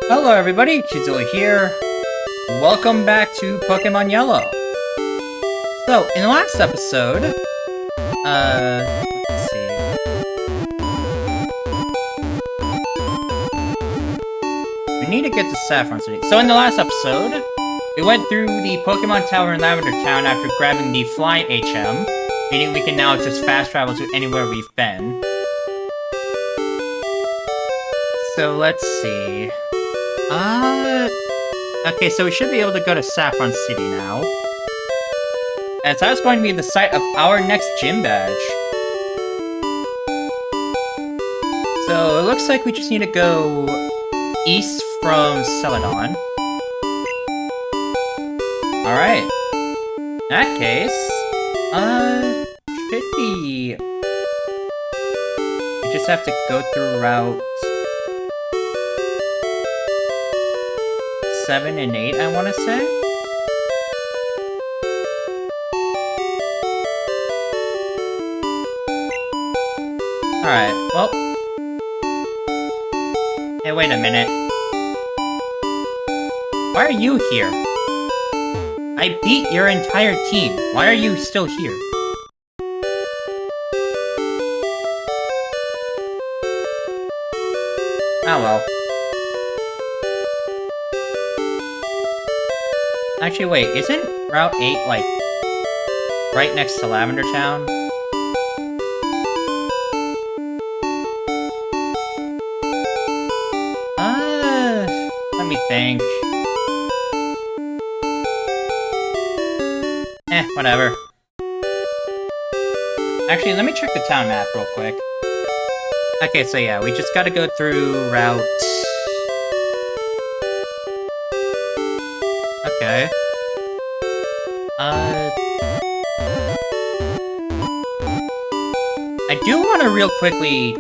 Hello everybody, Chizula here. Welcome back to Pokémon Yellow. So, in the last episode, let's see. We need to get to Saffron City. So in the last episode, we went through the Pokemon Tower in Lavender Town after grabbing the Fly HM, meaning we can now just fast travel to anywhere we've been. So let's see. Okay, so we should be able to go to Saffron City now. As that's going to be the site of our next gym badge. So it looks like we just need to go east from Celadon. Alright. In that case, should be... We just have to go through Route 7 and 8, I want to say? Alright, well... Hey, wait a minute. Why are you here? I beat your entire team. Why are you still here? Oh well. Actually, wait, isn't Route 8, like, right next to Lavender Town? Let me think. Whatever. Actually, let me check the town map real quick. Okay, so yeah, we just gotta go through Route... Okay. I do want to real quickly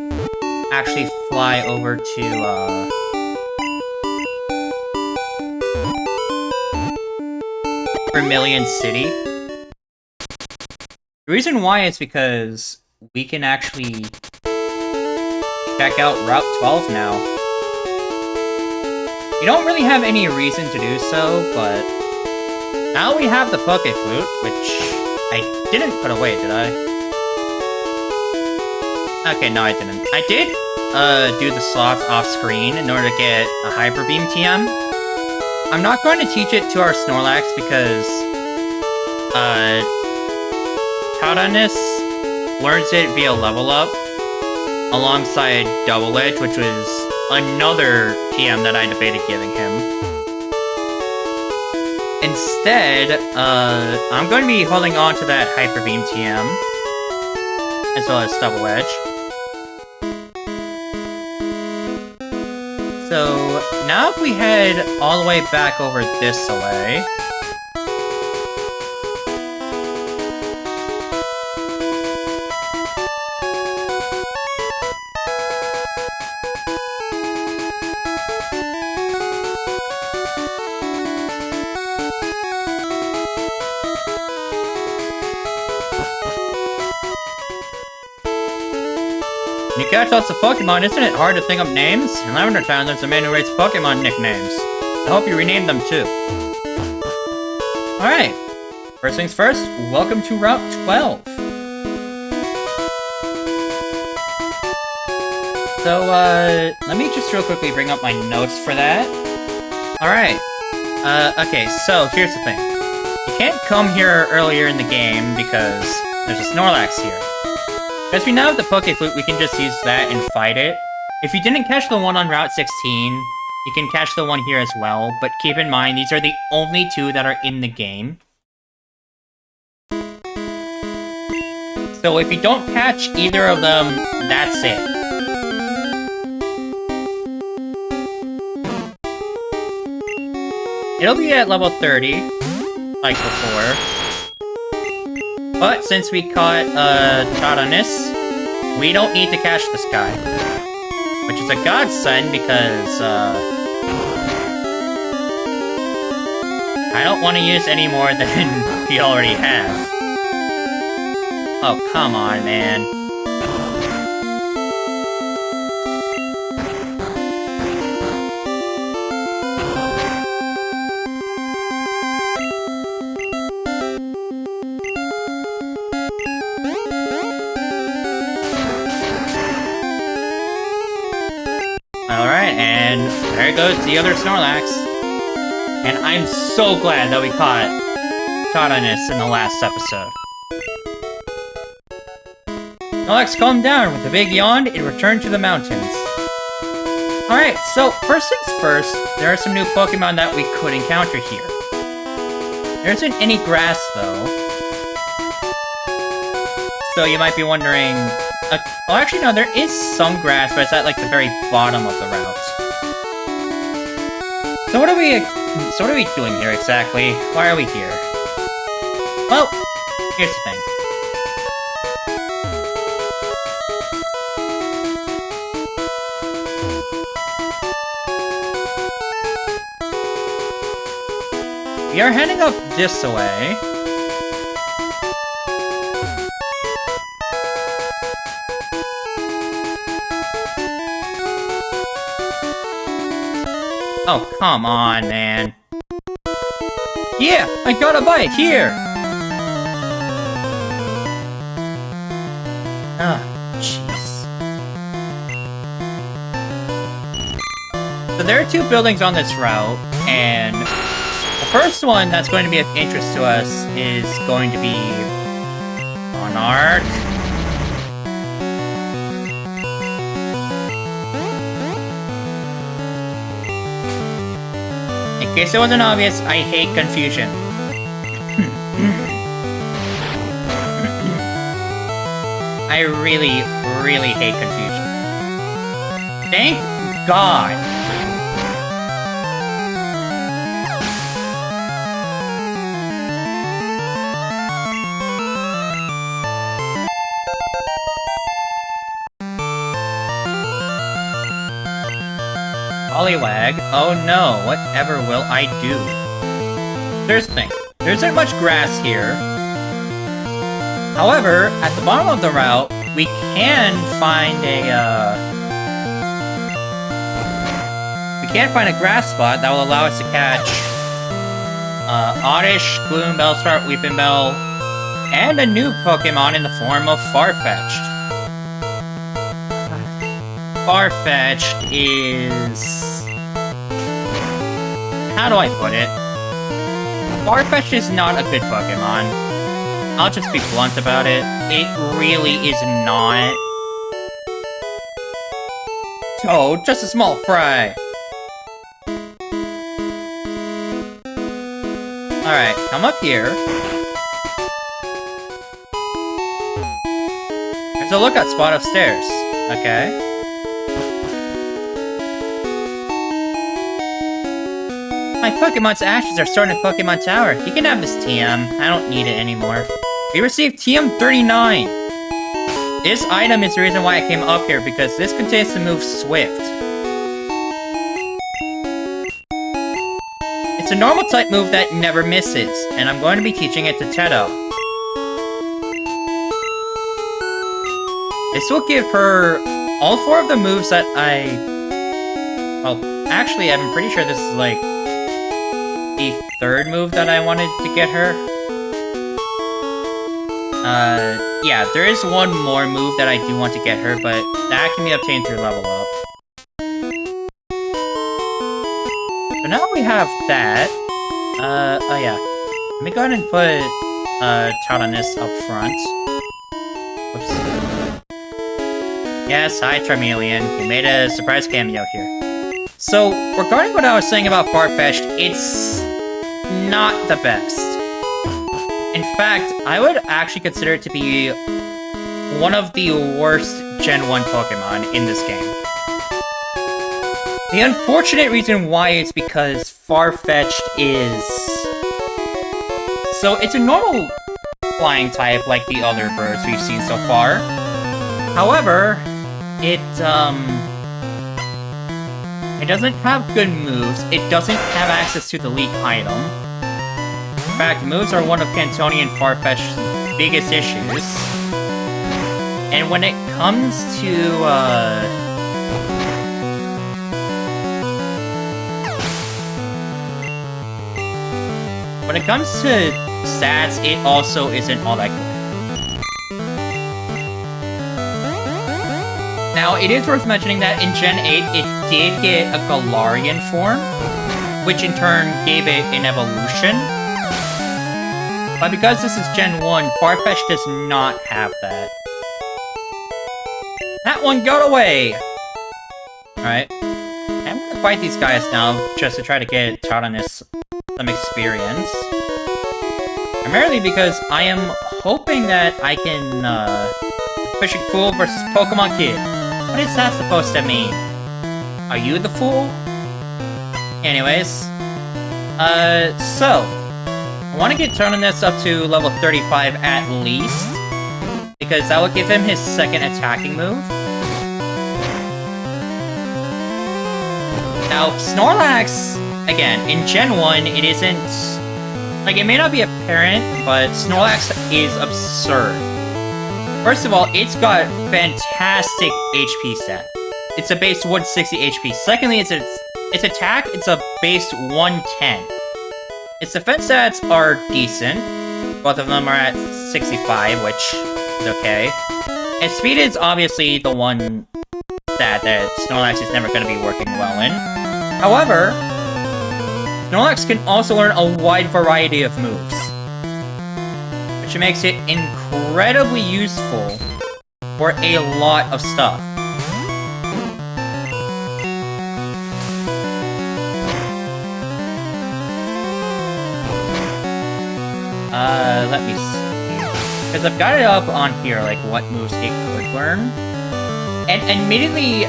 actually fly over to, Vermilion City. The reason why is because we can actually check out Route 12 now. We don't really have any reason to do so, but now we have the Poké Flute, which I didn't put away, did I? Okay, no I didn't. I did do the slots off screen in order to get a Hyper Beam TM. I'm not going to teach it to our Snorlax because Tautanus learns it via level up alongside Double Edge, which was another TM that I debated giving him. Instead, I'm going to be holding on to that Hyper Beam TM, as well as Double Edge. So, now if we head all the way back over this way... When you catch lots of Pokemon, isn't it hard to think up names? In Lavender Town, there's a man who rates Pokemon nicknames. I hope you rename them too. Alright. First things first, welcome to Route 12. So, let me just real quickly bring up my notes for that. Alright. Okay, so here's the thing. You can't come here earlier in the game because there's a Snorlax here. Because we now have the Poké Flute, we can just use that and fight it. If you didn't catch the one on Route 16, you can catch the one here as well, but keep in mind, these are the only two that are in the game. So if you don't catch either of them, that's it. It'll be at level 30, like before. But since we caught, Tautanus, we don't need to catch this guy. Which is a godsend because, I don't want to use any more than we already have. Oh, come on, man. And there goes the other Snorlax. And I'm so glad that we caught Tautanus in the last episode. Snorlax calmed down with a big yawn and returned to the mountains. Alright, so first things first, there are some new Pokemon that we could encounter here. There isn't any grass, though. So you might be wondering... well, actually, no, there is some grass, but it's at, like, the very bottom of the route. So what are we doing here, exactly? Why are we here? Well, here's the thing. We are heading up this way. Oh, come on, man. Yeah, I got a bite here! Ah, jeez. So there are two buildings on this route, and the first one that's going to be of interest to us is going to be Monarch. In case it wasn't obvious, I hate confusion. I really, really hate confusion. Thank God. Poliwag? Oh no, whatever will I do? Here's the thing. There isn't much grass here. However, at the bottom of the route, we can find a grass spot that will allow us to catch Oddish, Gloom, Bellsprout, Weepinbell, and a new Pokemon in the form of Farfetch'd. Farfetch'd is... how do I put it? Farfetch'd is not a good Pokemon. I'll just be blunt about it. It really is not. Toad, just a small fry. Alright, come up here. There's a lookout spot upstairs. Okay. My Pokemon's ashes are stored in Pokemon Tower. You can have this TM. I don't need it anymore. We received TM 39. This item is the reason why I came up here, because this contains the move Swift. It's a normal type move that never misses, and I'm going to be teaching it to Teto. This will give her all 4 of the moves that well, actually, I'm pretty sure this is like the 3rd move that I wanted to get her. Yeah, there is one more move that I do want to get her, but that can be obtained through level up. So now we have that. Oh yeah. Let me go ahead and put, Tautanus up front. Whoops. Yes, hi Charmeleon. You made a surprise cameo here. So, regarding what I was saying about Farfetch'd, it's not the best. In fact, I would actually consider it to be one of the worst Gen 1 Pokemon in this game. The unfortunate reason why is because Farfetch'd is... so, it's a normal flying type like the other birds we've seen so far. However, it doesn't have good moves, it doesn't have access to the leak item. In fact, moves are one of Cantoni and Farfetch'd's biggest issues. And when it comes to, when it comes to stats, it also isn't all that good. Now, it is worth mentioning that in Gen 8, it did get a Galarian form, which in turn gave it an evolution. But because this is Gen 1, Farfetch does not have that. That one got away! Alright. I'm gonna fight these guys now, just to try to get Tyrannus some experience. Primarily because I am hoping that I can, Fishing Fool versus Pokemon Kid. What is that supposed to mean? Are you the fool? Anyways. So. I want to get Tyrannus up to level 35 at least. Because that will give him his second attacking move. Now, Snorlax, again, in Gen 1, it isn't... Like, it may not be apparent, but Snorlax is absurd. First of all, it's got fantastic HP stat. It's a base 160 HP. Secondly, its attack, it's a base 110. Its defense stats are decent. Both of them are at 65, which is okay. And speed is obviously the one stat that Snorlax is never going to be working well in. However, Snorlax can also learn a wide variety of moves, which makes it incredibly useful for a lot of stuff. Let me see. Because I've got it up on here, like, what moves it could learn. And admittedly,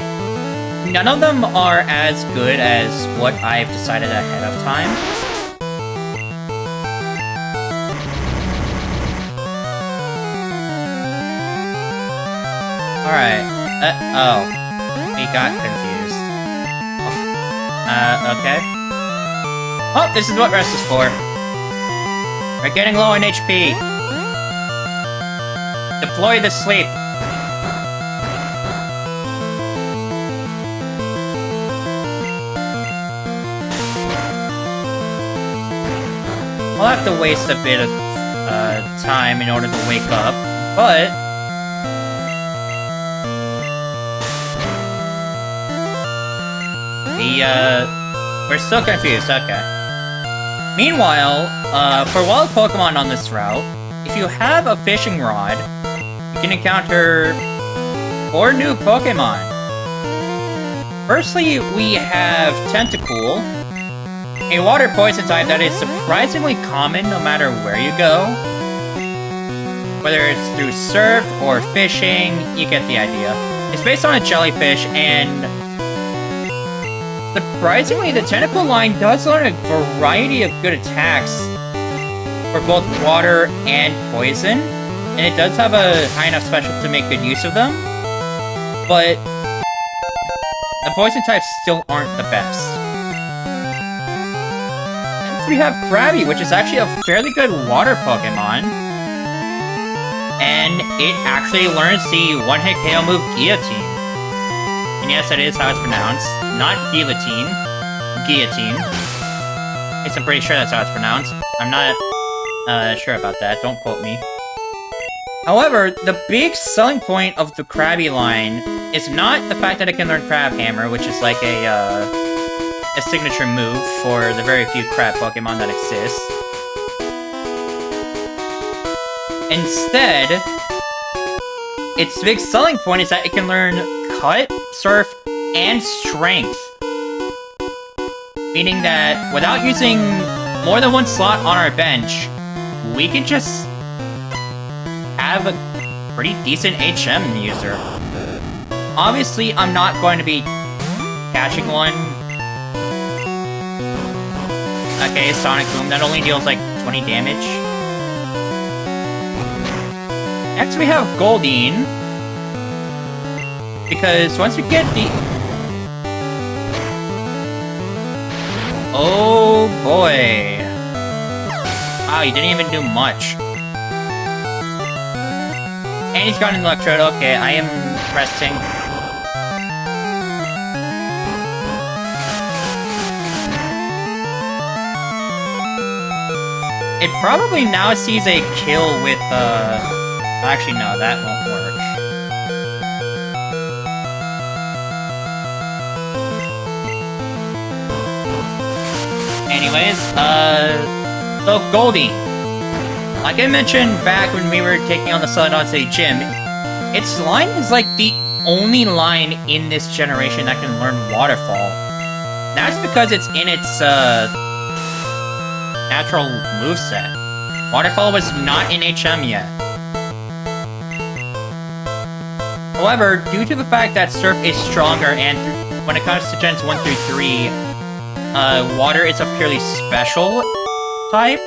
none of them are as good as what I've decided ahead of time. Alright. Oh. We got confused. Okay. Oh, this is what rest is for. We're getting low on HP. Deploy the sleep. I'll have to waste a bit of time in order to wake up, but we're still confused, okay. Meanwhile, for wild Pokemon on this route, if you have a fishing rod, you can encounter 4 new Pokemon. Firstly, we have Tentacool, a water poison type that is surprisingly common no matter where you go. Whether it's through surf or fishing, you get the idea. It's based on a jellyfish, and surprisingly, the Tentacool line does learn a variety of good attacks for both water and poison, and it does have a high enough special to make good use of them, but the poison types still aren't the best. Next we have Krabby, which is actually a fairly good water Pokemon, and it actually learns the one-hit KO move Guillotine. And yes, that is how it's pronounced. Not guillotine. Guillotine. At least I'm pretty sure that's how it's pronounced. I'm not sure about that. Don't quote me. However, the big selling point of the Krabby line is not the fact that it can learn Crab Hammer, which is like a signature move for the very few crab Pokemon that exist. Instead, its big selling point is that it can learn Cut, Surf, and Strength. Meaning that without using more than one slot on our bench, we can just have a pretty decent HM user. Obviously, I'm not going to be catching one. Okay, Sonic Boom, that only deals like 20 damage. Next we have Goldeen. Because once we get the... Oh boy. Wow, he didn't even do much. And he's got an Electrode. Okay, I am resting. It probably now sees a kill with, Actually, no, that won't work. Anyways, so Goldie. Like I mentioned back when we were taking on the Celadon City Gym, its line is like the only line in this generation that can learn Waterfall. That's because it's in its, natural moveset. Waterfall was not in HM yet. However, due to the fact that Surf is stronger and when it comes to Gens 1 through 3, Water is a purely special type.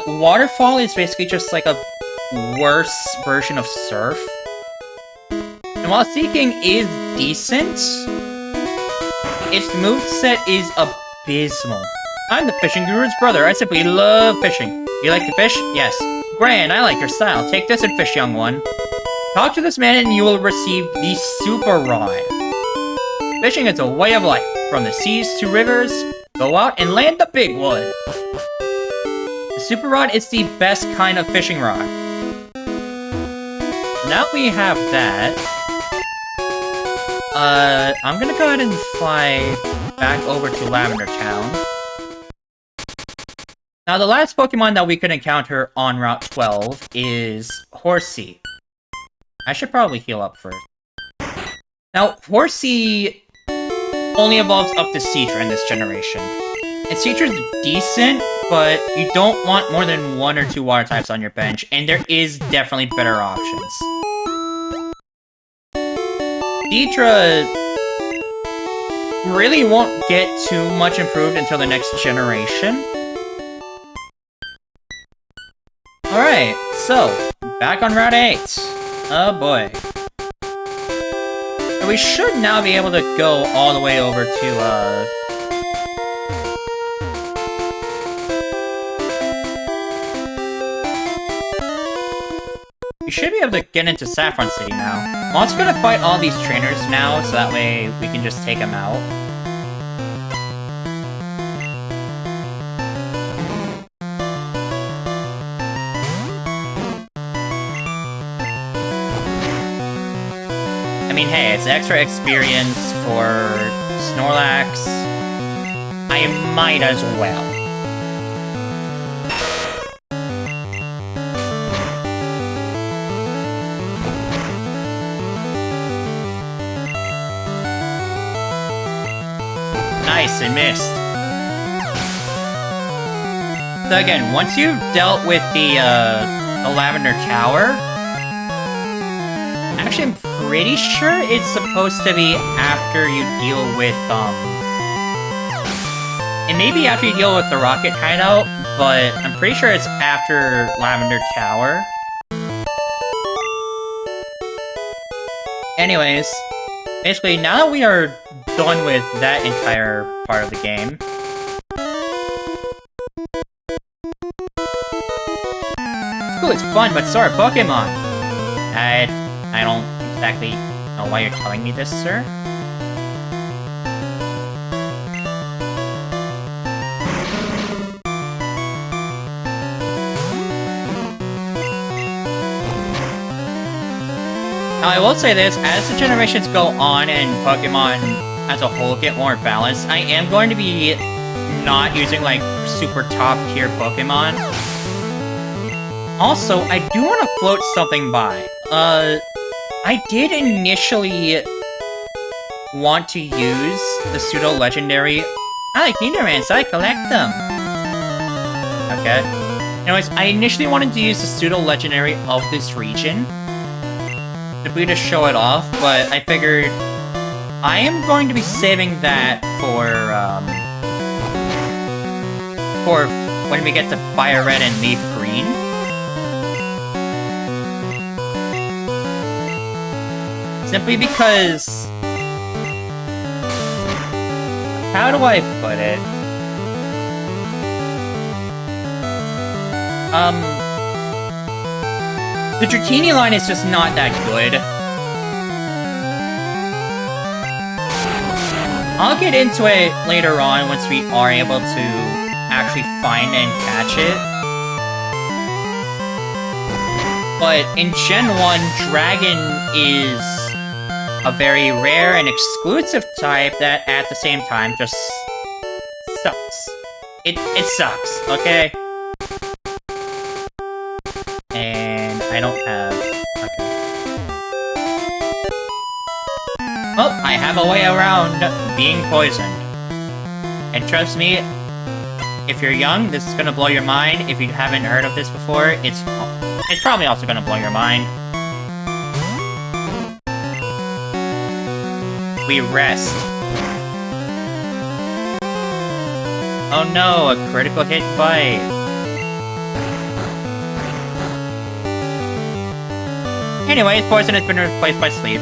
Waterfall is basically just like a worse version of Surf. And while Seeking is decent, its moveset is abysmal. I'm the fishing guru's brother. I simply love fishing. You like to fish? Yes. Grand, I like your style. Take this and fish, young one. Talk to this man and you will receive the Super Rod. Fishing is a way of life. From the seas to rivers, go out and land the big one. The Super Rod is the best kind of fishing rod. Now we have that. I'm gonna go ahead and fly back over to Lavender Town. Now, the last Pokemon that we could encounter on Route 12 is Horsey. I should probably heal up first. Now, Horsey only evolves up to Cedra in this generation. And Cedra's decent, but you don't want more than 1 or 2 water types on your bench, and there is definitely better options. Cedra really won't get too much improved until the next generation. Alright, so, back on Route 8. Oh boy. So we should now be able to go all the way over to, we should be able to get into Saffron City now. I'm also gonna fight all these trainers now, so that way we can just take them out. I mean, hey, it's extra experience for Snorlax. I might as well. Nice, it missed. So again, once you've dealt with the Lavender Tower, actually, I'm pretty sure it's supposed to be after you deal with, it may be after you deal with the Rocket Hideout, but I'm pretty sure it's after Lavender Tower. Anyways, basically, now that we are done with that entire part of the game, school is fun, but so are Pokémon. I don't exactly know why you're telling me this, sir. Now, I will say this, as the generations go on and Pokemon as a whole get more balanced, I am going to be not using, like, super top-tier Pokemon. Also, I do want to float something by. I did initially want to use the pseudo-legendary. I like Nidorands, I collect them. Okay. Anyways, I initially wanted to use the pseudo-legendary of this region to show it off, but I figured I am going to be saving that for when we get to Fire Red and Leaf Green. Simply because... how do I put it? The Dratini line is just not that good. I'll get into it later on once we are able to actually find and catch it. But in Gen 1, Dragon is a very rare and exclusive type that at the same time just sucks. It sucks, okay? And I don't have... Okay. Oh, I have a way around being poisoned. And trust me, if you're young, this is gonna blow your mind. If you haven't heard of this before, it's probably also gonna blow your mind. We rest. Oh no, a critical hit bite. Anyways, poison has been replaced by sleep.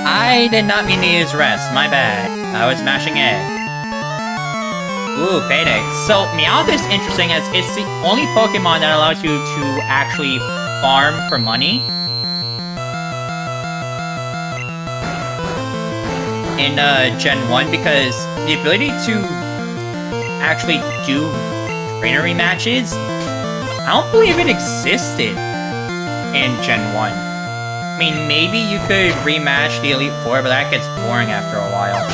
I did not mean to use rest, my bad. I was mashing A. Ooh, payday. So, Meowth is interesting as it's the only Pokemon that allows you to actually farm for money. In Gen 1, because the ability to actually do trainer matches, I don't believe it existed in Gen 1. I mean, maybe you could rematch the Elite Four, but that gets boring after a while.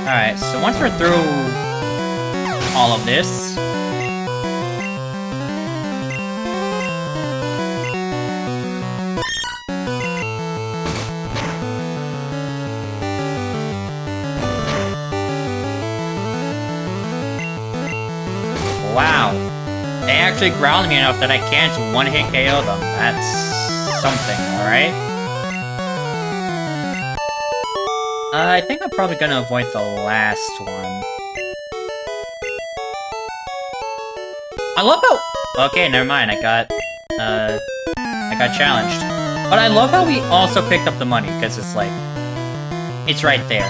Alright, so once we're through all of this... Wow. They actually growled me enough that I can't one-hit KO them. That's something, alright? I think I'm probably gonna avoid the last one. I love how... Okay, never mind, I got challenged. But I love how we also picked up the money, because it's like... It's right there.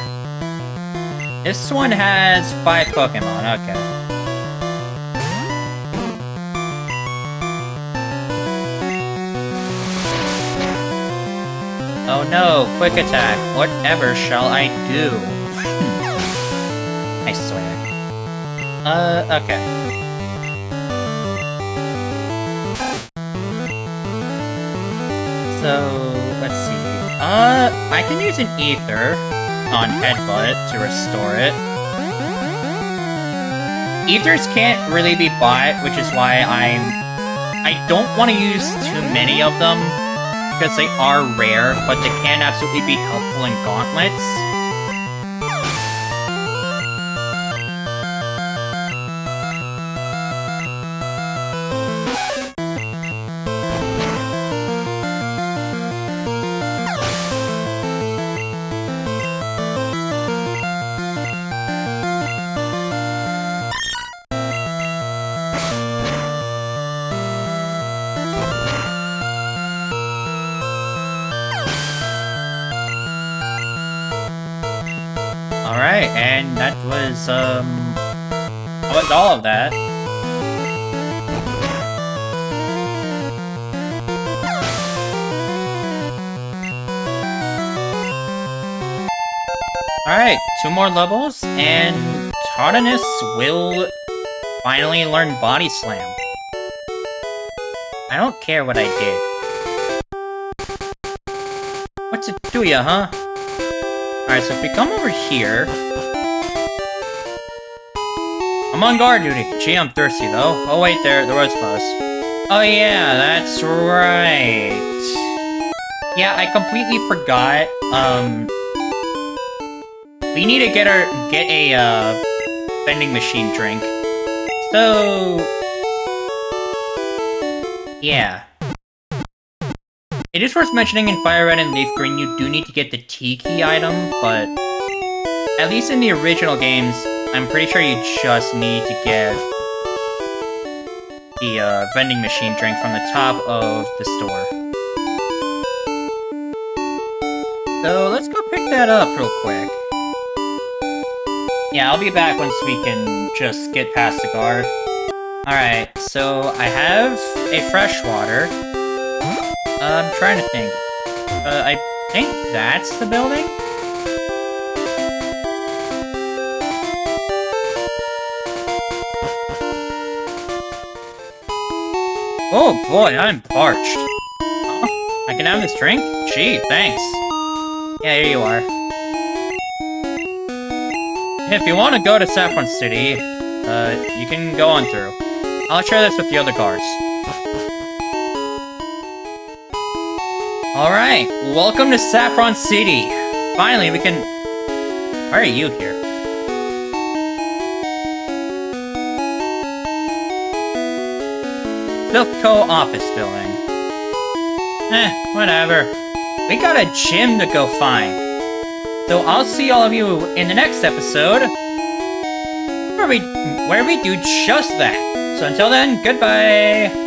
This one has 5 Pokemon, okay. Oh no, quick attack. Whatever shall I do? I swear. Okay. So, let's see. I can use an Ether on Headbutt to restore it. Ethers can't really be bought, which is why I don't want to use too many of them. Because they are rare, but they can absolutely be helpful in gauntlets. Alright, and that was all of that. Alright, 2 more levels, and Tardanus will finally learn Body Slam. I don't care what I did. What's it do ya, huh? Alright, so if we come over here... I'm on guard duty. Gee, I'm thirsty, though. Oh, wait, there was close. Oh, yeah, that's right. Yeah, I completely forgot. We need to get a vending machine drink. So... yeah. It is worth mentioning in Fire Red and Leaf Green you do need to get the T-Key item, but... at least in the original games, I'm pretty sure you just need to get the vending machine drink from the top of the store. So let's go pick that up real quick. Yeah, I'll be back once we can just get past the guard. Alright, so I have a freshwater. I'm trying to think. I think that's the building? Oh boy, I'm parched. Huh? I can have this drink? Gee, thanks. Yeah, here you are. If you want to go to Saffron City, you can go on through. I'll share this with the other guards. Alright, welcome to Saffron City. Finally, we can... Why are you here? Silphco office building. Whatever. We got a gym to go find. So I'll see all of you in the next episode, where we do just that. So until then, goodbye!